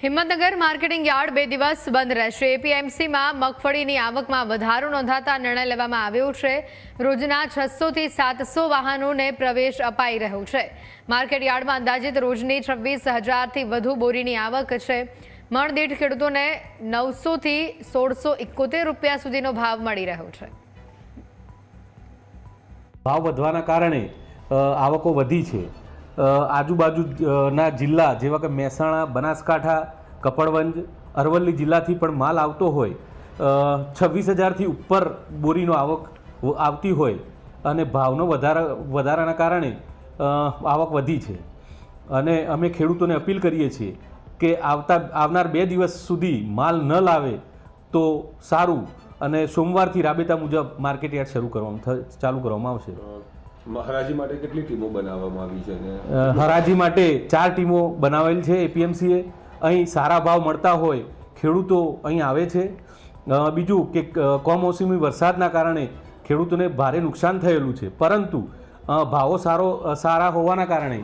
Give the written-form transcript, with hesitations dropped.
Himmatnagar marketing yard 2 દિવસ બંધ રહેશે। એપીએમસીમાં મગફળીની આવકમાં વધારો નોંધાતા નિર્ણય લેવામાં આવ્યો છે। રોજના 600 થી 700 વાહનોને પ્રવેશ અપાઈ રહ્યો છે। માર્કેટ યાર્ડમાં અંદાજિત રોજની 26,000 થી વધુ બોરીની આવક છે। મણ દીઠ ખેડૂતોને 900 થી 1671 રૂપિયા સુધીનો ભાવ મળી રહ્યો છે। ભાવ વધવાના કારણે આવકો વધી છે। આજુબાજુના જિલ્લા જેવા કે મહેસાણા, બનાસકાંઠા, કપડવંજ, અરવલ્લી જિલ્લાથી પણ માલ આવતો હોય, 26,000થી ઉપર બોરીનો આવક આવતી હોય અને ભાવનો વધારાના કારણે આવક વધી છે। અને અમે ખેડૂતોને અપીલ કરીએ છીએ કે આવનાર 2 દિવસ સુધી માલ ન લાવે તો સારું, અને સોમવારથી રાબેતા મુજબ માર્કેટ યાર્ડ ચાલુ કરવામાં આવશે। હરાજી માટે કેટલી ટીમો બનાવવામાં આવી છે? હરાજી માટે 4 ટીમો બનાવેલ છે એપીએમસીએ। અહીં સારા ભાવ મળતા હોય ખેડૂતો અહીં આવે છે। બીજું કે કમોસમી વરસાદના કારણે ખેડૂતોને ભારે નુકસાન થયેલું છે, પરંતુ ભાવો સારા હોવાના કારણે